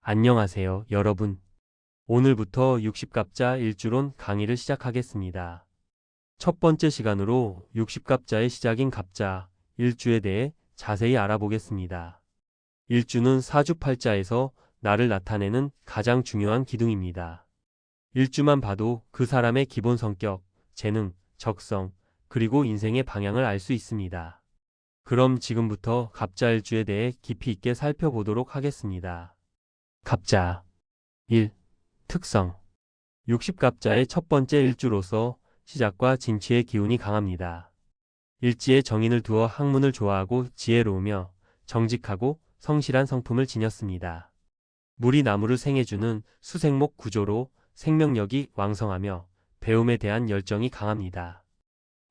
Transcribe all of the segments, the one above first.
안녕하세요, 여러분. 오늘부터 60갑자 일주론 강의를 시작하겠습니다. 첫 번째 시간으로 60갑자의 시작인 갑자, 일주에 대해 자세히 알아보겠습니다. 일주는 사주팔자에서 나를 나타내는 가장 중요한 기둥입니다. 일주만 봐도 그 사람의 기본 성격, 재능, 적성, 그리고 인생의 방향을 알 수 있습니다. 그럼 지금부터 갑자 일주에 대해 깊이 있게 살펴보도록 하겠습니다. 갑자 1. 특성 60갑자의 첫 번째 일주로서 시작과 진취의 기운이 강합니다. 일지에 정인을 두어 학문을 좋아하고 지혜로우며 정직하고 성실한 성품을 지녔습니다. 물이 나무를 생해주는 수생목 구조로 생명력이 왕성하며 배움에 대한 열정이 강합니다.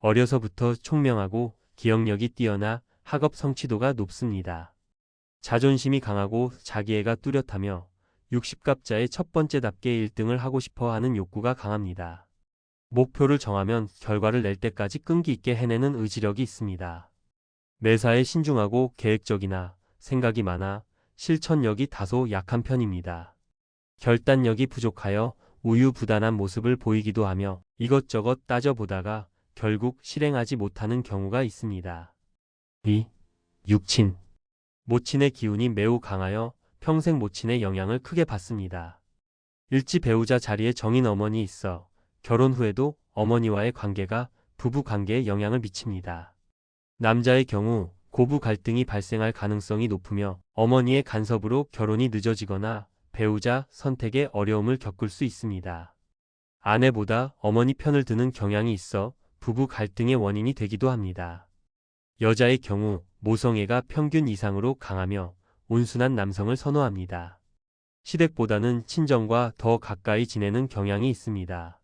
어려서부터 총명하고 기억력이 뛰어나 학업 성취도가 높습니다. 자존심이 강하고 자기애가 뚜렷하며 60갑자의 첫 번째답게 1등을 하고 싶어 하는 욕구가 강합니다. 목표를 정하면 결과를 낼 때까지 끈기 있게 해내는 의지력이 있습니다. 매사에 신중하고 계획적이나 생각이 많아 실천력이 다소 약한 편입니다. 결단력이 부족하여 우유부단한 모습을 보이기도 하며 이것저것 따져보다가 결국 실행하지 못하는 경우가 있습니다. 2. 육친 모친의 기운이 매우 강하여 평생 모친의 영향을 크게 받습니다. 일지 배우자 자리에 정인 어머니 있어 결혼 후에도 어머니와의 관계가 부부 관계에 영향을 미칩니다. 남자의 경우 고부 갈등이 발생할 가능성이 높으며 어머니의 간섭으로 결혼이 늦어지거나 배우자 선택에 어려움을 겪을 수 있습니다. 아내보다 어머니 편을 드는 경향이 있어 부부 갈등의 원인이 되기도 합니다. 여자의 경우 모성애가 평균 이상으로 강하며 온순한 남성을 선호합니다. 시댁보다는 친정과 더 가까이 지내는 경향이 있습니다.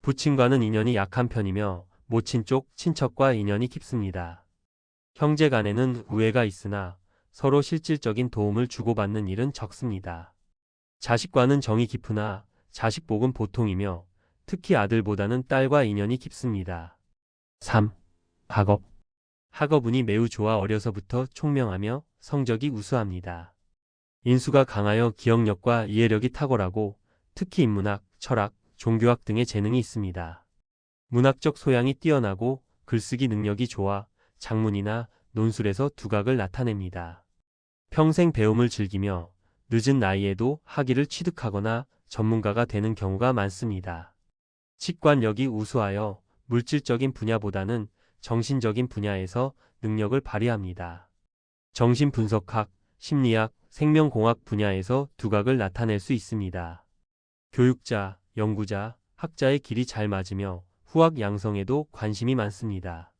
부친과는 인연이 약한 편이며 모친 쪽 친척과 인연이 깊습니다. 형제 간에는 우애가 있으나 서로 실질적인 도움을 주고받는 일은 적습니다. 자식과는 정이 깊으나 자식복은 보통이며 특히 아들보다는 딸과 인연이 깊습니다. 3. 학업 학업운이 매우 좋아 어려서부터 총명하며 성적이 우수합니다. 인수가 강하여 기억력과 이해력이 탁월하고 특히 인문학, 철학, 종교학 등의 재능이 있습니다. 문학적 소양이 뛰어나고 글쓰기 능력이 좋아 작문이나 논술에서 두각을 나타냅니다. 평생 배움을 즐기며 늦은 나이에도 학위를 취득하거나 전문가가 되는 경우가 많습니다. 직관력이 우수하여 물질적인 분야보다는 정신적인 분야에서 능력을 발휘합니다. 정신분석학, 심리학, 생명공학 분야에서 두각을 나타낼 수 있습니다. 교육자, 연구자, 학자의 길이 잘 맞으며 후학 양성에도 관심이 많습니다.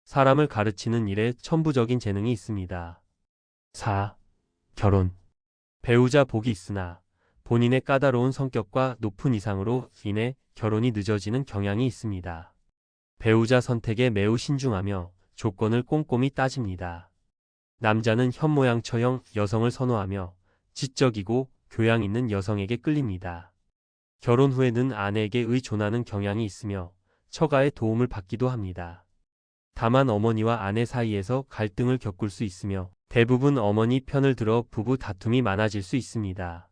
사람을 가르치는 일에 천부적인 재능이 있습니다. 4. 결혼 배우자 복이 있으나 본인의 까다로운 성격과 높은 이상으로 인해 결혼이 늦어지는 경향이 있습니다. 배우자 선택에 매우 신중하며 조건을 꼼꼼히 따집니다. 남자는 현모양 처형 여성을 선호하며 지적이고 교양 있는 여성에게 끌립니다. 결혼 후에는 아내에게 의존하는 경향이 있으며 처가의 도움을 받기도 합니다. 다만 어머니와 아내 사이에서 갈등을 겪을 수 있으며 대부분 어머니 편을 들어 부부 다툼이 많아질 수 있습니다.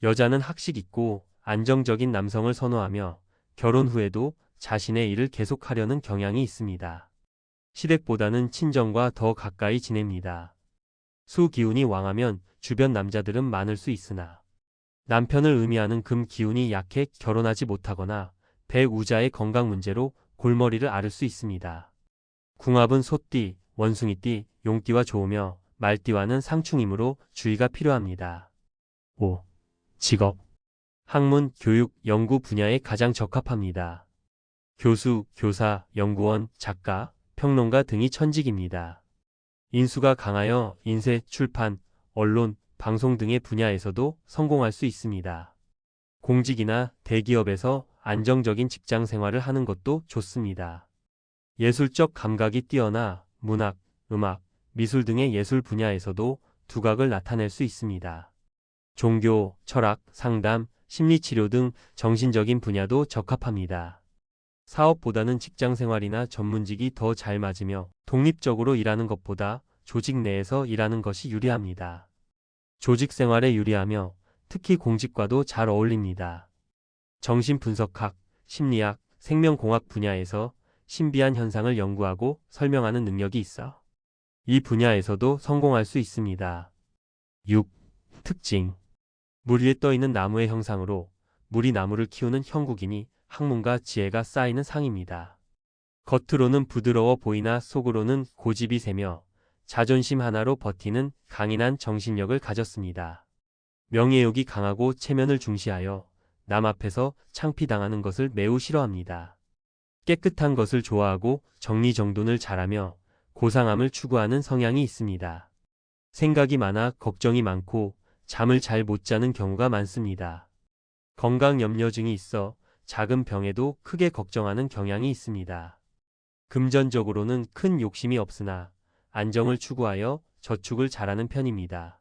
여자는 학식 있고 안정적인 남성을 선호하며 결혼 후에도 자신의 일을 계속하려는 경향이 있습니다. 시댁보다는 친정과 더 가까이 지냅니다. 수 기운이 왕하면 주변 남자들은 많을 수 있으나 남편을 의미하는 금 기운이 약해 결혼하지 못하거나 배우자의 건강 문제로 골머리를 앓을 수 있습니다. 궁합은 소띠, 원숭이띠, 용띠와 좋으며 말띠와는 상충이므로 주의가 필요합니다. 5. 직업 학문, 교육, 연구 분야에 가장 적합합니다. 교수, 교사, 연구원, 작가, 평론가 등이 천직입니다. 인수가 강하여 인쇄, 출판, 언론, 방송 등의 분야에서도 성공할 수 있습니다. 공직이나 대기업에서 안정적인 직장 생활을 하는 것도 좋습니다. 예술적 감각이 뛰어나 문학, 음악, 미술 등의 예술 분야에서도 두각을 나타낼 수 있습니다. 종교, 철학, 상담, 심리치료 등 정신적인 분야도 적합합니다. 사업보다는 직장생활이나 전문직이 더 잘 맞으며 독립적으로 일하는 것보다 조직 내에서 일하는 것이 유리합니다. 조직 생활에 유리하며 특히 공직과도 잘 어울립니다. 정신분석학, 심리학, 생명공학 분야에서 신비한 현상을 연구하고 설명하는 능력이 있어 이 분야에서도 성공할 수 있습니다. 6. 특징. 물 위에 떠 있는 나무의 형상으로 물이 나무를 키우는 형국이니 학문과 지혜가 쌓이는 상입니다. 겉으로는 부드러워 보이나 속으로는 고집이 세며 자존심 하나로 버티는 강인한 정신력을 가졌습니다. 명예욕이 강하고 체면을 중시하여 남 앞에서 창피당하는 것을 매우 싫어합니다. 깨끗한 것을 좋아하고 정리정돈을 잘하며 고상함을 추구하는 성향이 있습니다. 생각이 많아 걱정이 많고 잠을 잘 못 자는 경우가 많습니다. 건강염려증이 있어 작은 병에도 크게 걱정하는 경향이 있습니다. 금전적으로는 큰 욕심이 없으나 안정을 추구하여 저축을 잘하는 편입니다.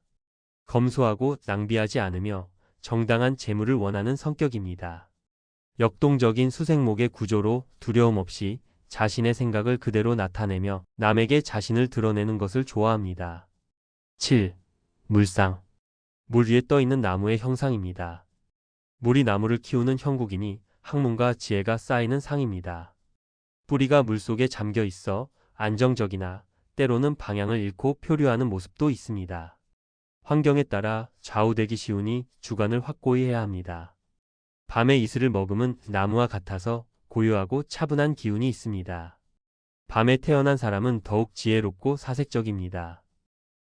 검소하고 낭비하지 않으며 정당한 재물을 원하는 성격입니다. 역동적인 수생목의 구조로 두려움 없이 자신의 생각을 그대로 나타내며 남에게 자신을 드러내는 것을 좋아합니다. 7. 물상. 물 위에 떠 있는 나무의 형상입니다. 물이 나무를 키우는 형국이니 학문과 지혜가 쌓이는 상입니다. 뿌리가 물속에 잠겨 있어 안정적이나 때로는 방향을 잃고 표류하는 모습도 있습니다. 환경에 따라 좌우되기 쉬우니 주관을 확고히 해야 합니다. 밤에 이슬을 머금은 나무와 같아서 고요하고 차분한 기운이 있습니다. 밤에 태어난 사람은 더욱 지혜롭고 사색적입니다.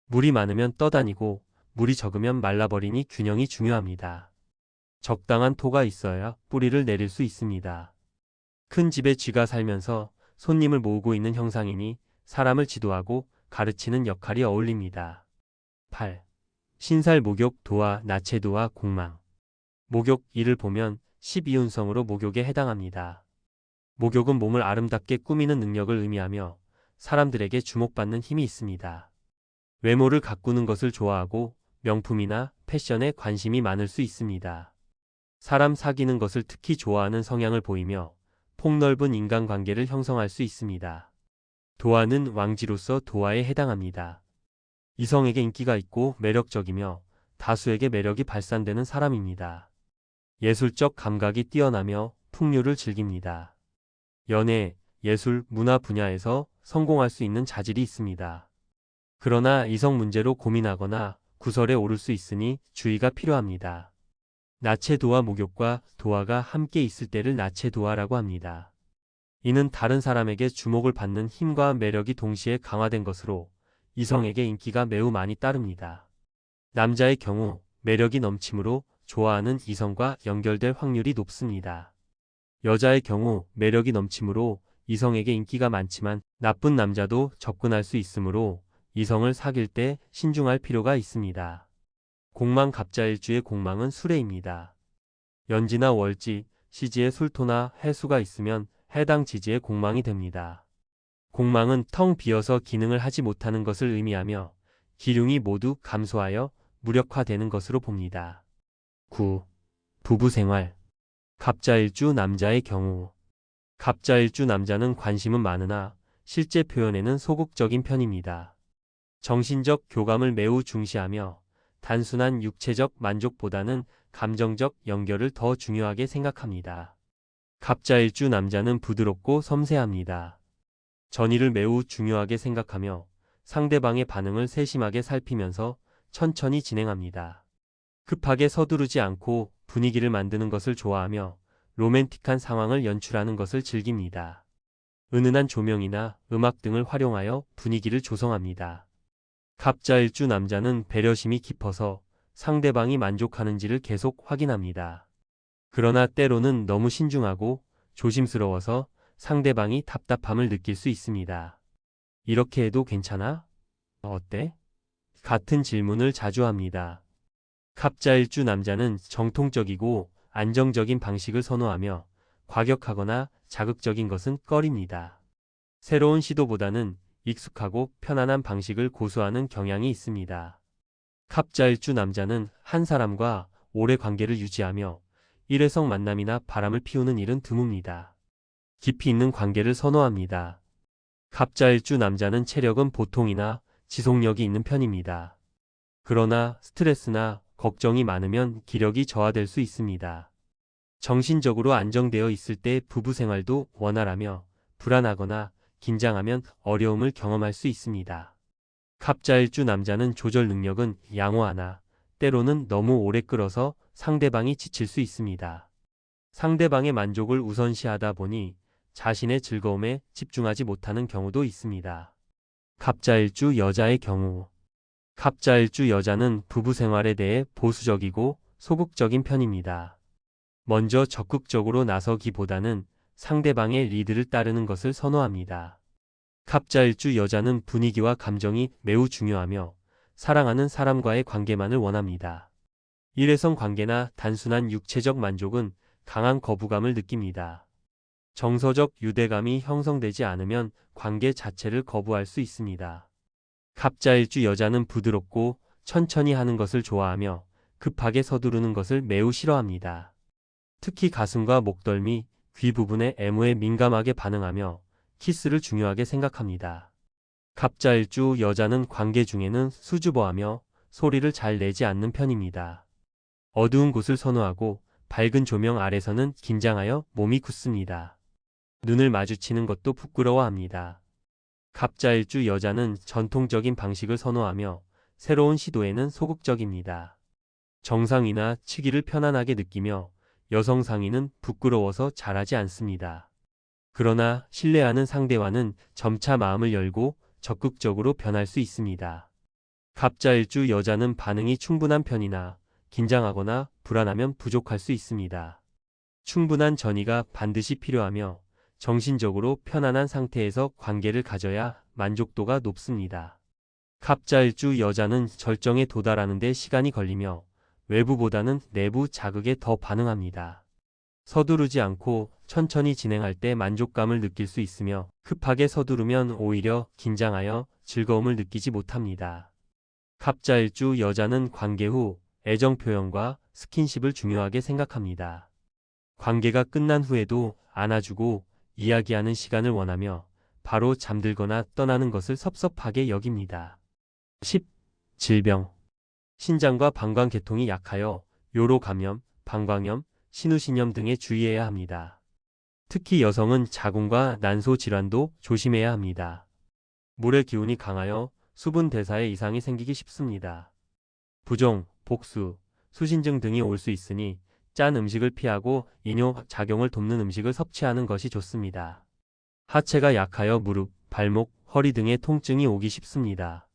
물이 많으면 떠다니고 물이 적으면 말라버리니 균형이 중요합니다. 적당한 토가 있어야 뿌리를 내릴 수 있습니다. 큰 집에 쥐가 살면서 손님을 모으고 있는 형상이니 사람을 지도하고 가르치는 역할이 어울립니다. 8. 신살 목욕 도화 나체도와 공망. 목욕 이를 보면 12운성으로 목욕에 해당합니다. 목욕은 몸을 아름답게 꾸미는 능력을 의미하며 사람들에게 주목받는 힘이 있습니다. 외모를 가꾸는 것을 좋아하고 명품이나 패션에 관심이 많을 수 있습니다. 사람 사귀는 것을 특히 좋아하는 성향을 보이며 폭넓은 인간관계를 형성할 수 있습니다. 도화는 왕지로서 도화에 해당합니다. 이성에게 인기가 있고 매력적이며 다수에게 매력이 발산되는 사람입니다. 예술적 감각이 뛰어나며 풍류를 즐깁니다. 연애, 예술, 문화 분야에서 성공할 수 있는 자질이 있습니다. 그러나 이성 문제로 고민하거나 구설에 오를 수 있으니 주의가 필요합니다. 나체도화 목욕과 도화가 함께 있을 때를 나체도화라고 합니다. 이는 다른 사람에게 주목을 받는 힘과 매력이 동시에 강화된 것으로 이성에게 인기가 매우 많이 따릅니다. 남자의 경우 매력이 넘치므로 좋아하는 이성과 연결될 확률이 높습니다. 여자의 경우 매력이 넘치므로 이성에게 인기가 많지만 나쁜 남자도 접근할 수 있으므로 이성을 사귈 때 신중할 필요가 있습니다. 공망 갑자일주의 공망은 수레입니다. 연지나 월지, 시지에 술토나 해수가 있으면 해당 지지의 공망이 됩니다. 공망은 텅 비어서 기능을 하지 못하는 것을 의미하며 기륭이 모두 감소하여 무력화되는 것으로 봅니다. 9. 부부생활. 갑자일주 남자의 경우. 갑자일주 남자는 관심은 많으나 실제 표현에는 소극적인 편입니다. 정신적 교감을 매우 중시하며 단순한 육체적 만족보다는 감정적 연결을 더 중요하게 생각합니다. 갑자일주 남자는 부드럽고 섬세합니다. 전의를 매우 중요하게 생각하며 상대방의 반응을 세심하게 살피면서 천천히 진행합니다. 급하게 서두르지 않고 분위기를 만드는 것을 좋아하며 로맨틱한 상황을 연출하는 것을 즐깁니다. 은은한 조명이나 음악 등을 활용하여 분위기를 조성합니다. 갑자일주 남자는 배려심이 깊어서 상대방이 만족하는지를 계속 확인합니다. 그러나 때로는 너무 신중하고 조심스러워서 상대방이 답답함을 느낄 수 있습니다. 이렇게 해도 괜찮아? 어때? 같은 질문을 자주 합니다. 갑자일주 남자는 정통적이고 안정적인 방식을 선호하며 과격하거나 자극적인 것은 꺼립니다. 새로운 시도보다는 익숙하고 편안한 방식을 고수하는 경향이 있습니다. 갑자일주 남자는 한 사람과 오래 관계를 유지하며 일회성 만남이나 바람을 피우는 일은 드뭅니다. 깊이 있는 관계를 선호합니다. 갑자일주 남자는 체력은 보통이나 지속력이 있는 편입니다. 그러나 스트레스나 걱정이 많으면 기력이 저하될 수 있습니다. 정신적으로 안정되어 있을 때 부부 생활도 원활하며 불안하거나 긴장하면 어려움을 경험할 수 있습니다. 갑자일주 남자는 조절 능력은 양호하나 때로는 너무 오래 끌어서 상대방이 지칠 수 있습니다. 상대방의 만족을 우선시하다 보니 자신의 즐거움에 집중하지 못하는 경우도 있습니다. 갑자일주 여자의 경우 갑자일주 여자는 부부 생활에 대해 보수적이고 소극적인 편입니다. 먼저 적극적으로 나서기보다는 상대방의 리드를 따르는 것을 선호합니다. 갑자일주 여자는 분위기와 감정이 매우 중요하며 사랑하는 사람과의 관계만을 원합니다. 일회성 관계나 단순한 육체적 만족은 강한 거부감을 느낍니다. 정서적 유대감이 형성되지 않으면 관계 자체를 거부할 수 있습니다. 갑자일주 여자는 부드럽고 천천히 하는 것을 좋아하며 급하게 서두르는 것을 매우 싫어합니다. 특히 가슴과 목덜미, 귀 부분의 애무에 민감하게 반응하며 키스를 중요하게 생각합니다. 갑자일주 여자는 관계 중에는 수줍어하며 소리를 잘 내지 않는 편입니다. 어두운 곳을 선호하고 밝은 조명 아래서는 긴장하여 몸이 굳습니다. 눈을 마주치는 것도 부끄러워합니다. 갑자일주 여자는 전통적인 방식을 선호하며 새로운 시도에는 소극적입니다. 정상이나 치기를 편안하게 느끼며 여성 상의는 부끄러워서 잘하지 않습니다. 그러나 신뢰하는 상대와는 점차 마음을 열고 적극적으로 변할 수 있습니다. 갑자일주 여자는 반응이 충분한 편이나 긴장하거나 불안하면 부족할 수 있습니다. 충분한 전이가 반드시 필요하며 정신적으로 편안한 상태에서 관계를 가져야 만족도가 높습니다. 갑자일주 여자는 절정에 도달하는 데 시간이 걸리며 외부보다는 내부 자극에 더 반응합니다. 서두르지 않고 천천히 진행할 때 만족감을 느낄 수 있으며 급하게 서두르면 오히려 긴장하여 즐거움을 느끼지 못합니다. 갑자일주 여자는 관계 후 애정 표현과 스킨십을 중요하게 생각합니다. 관계가 끝난 후에도 안아주고 이야기하는 시간을 원하며 바로 잠들거나 떠나는 것을 섭섭하게 여깁니다. 10. 질병 신장과 방광계통이 약하여 요로 감염, 방광염, 신우신염 등에 주의해야 합니다. 특히 여성은 자궁과 난소 질환도 조심해야 합니다. 물의 기운이 강하여 수분 대사에 이상이 생기기 쉽습니다. 부종, 복수, 수신증 등이 올 수 있으니 짠 음식을 피하고 이뇨 작용을 돕는 음식을 섭취하는 것이 좋습니다. 하체가 약하여 무릎, 발목, 허리 등의 통증이 오기 쉽습니다.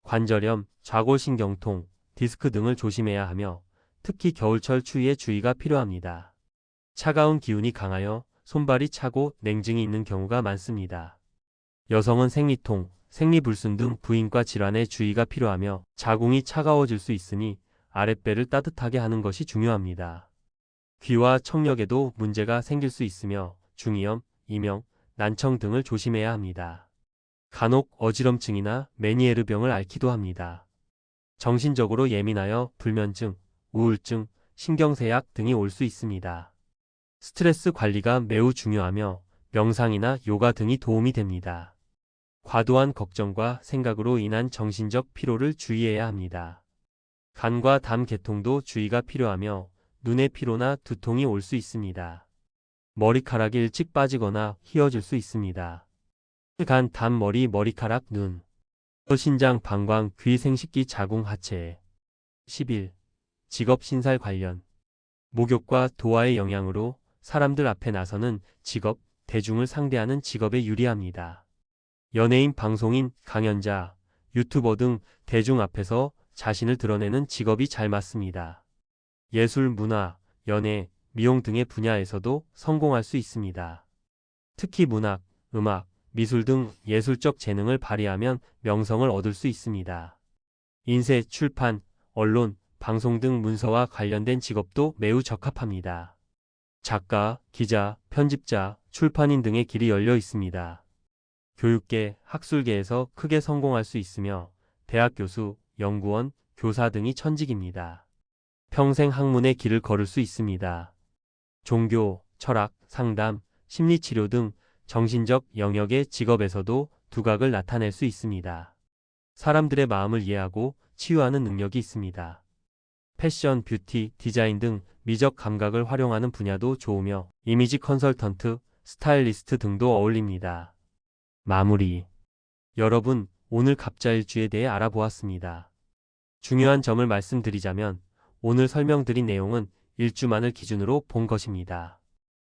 관절염, 좌골신경통, 디스크 등을 조심해야 하며 특히 겨울철 추위에 주의가 필요합니다. 차가운 기운이 강하여 손발이 차고 냉증이 있는 경우가 많습니다. 여성은 생리통, 생리불순 등 부인과 질환에 주의가 필요하며 자궁이 차가워질 수 있으니 아랫배를 따뜻하게 하는 것이 중요합니다. 귀와 청력에도 문제가 생길 수 있으며 중이염, 이명, 난청 등을 조심해야 합니다. 간혹 어지럼증이나 메니에르병을 앓기도 합니다. 정신적으로 예민하여 불면증, 우울증, 신경쇠약 등이 올 수 있습니다. 스트레스 관리가 매우 중요하며 명상이나 요가 등이 도움이 됩니다. 과도한 걱정과 생각으로 인한 정신적 피로를 주의해야 합니다. 간과 담 개통도 주의가 필요하며 눈의 피로나 두통이 올 수 있습니다. 머리카락이 일찍 빠지거나 휘어질 수 있습니다. 간, 담, 머리, 머리카락, 눈, 신장, 방광, 귀, 생식기, 자궁, 하체. 11. 직업 신살 관련 목욕과 도화의 영향으로 사람들 앞에 나서는 직업, 대중을 상대하는 직업에 유리합니다. 연예인, 방송인, 강연자, 유튜버 등 대중 앞에서 자신을 드러내는 직업이 잘 맞습니다. 예술, 문화, 연예, 미용 등의 분야에서도 성공할 수 있습니다. 특히 문학, 음악, 미술 등 예술적 재능을 발휘하면 명성을 얻을 수 있습니다. 인쇄, 출판, 언론, 방송 등 문서와 관련된 직업도 매우 적합합니다. 작가, 기자, 편집자, 출판인 등의 길이 열려 있습니다. 교육계, 학술계에서 크게 성공할 수 있으며 대학 교수, 연구원, 교사 등이 천직입니다. 평생 학문의 길을 걸을 수 있습니다. 종교, 철학, 상담, 심리치료 등 정신적 영역의 직업에서도 두각을 나타낼 수 있습니다. 사람들의 마음을 이해하고 치유하는 능력이 있습니다. 패션, 뷰티, 디자인 등 미적 감각을 활용하는 분야도 좋으며 이미지 컨설턴트, 스타일리스트 등도 어울립니다. 마무리. 여러분, 오늘 갑자일주에 대해 알아보았습니다. 중요한 점을 말씀드리자면 오늘 설명드린 내용은 일주만을 기준으로 본 것입니다.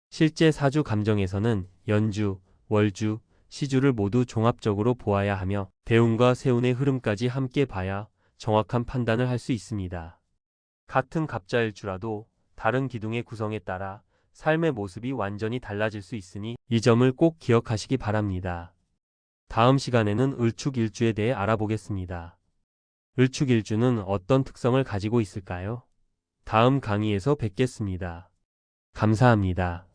실제 사주 감정에서는 연주, 월주, 시주를 모두 종합적으로 보아야 하며 대운과 세운의 흐름까지 함께 봐야 정확한 판단을 할 수 있습니다. 같은 갑자일주라도 다른 기둥의 구성에 따라 삶의 모습이 완전히 달라질 수 있으니 이 점을 꼭 기억하시기 바랍니다. 다음 시간에는 을축일주에 대해 알아보겠습니다. 을축일주는 어떤 특성을 가지고 있을까요? 다음 강의에서 뵙겠습니다. 감사합니다.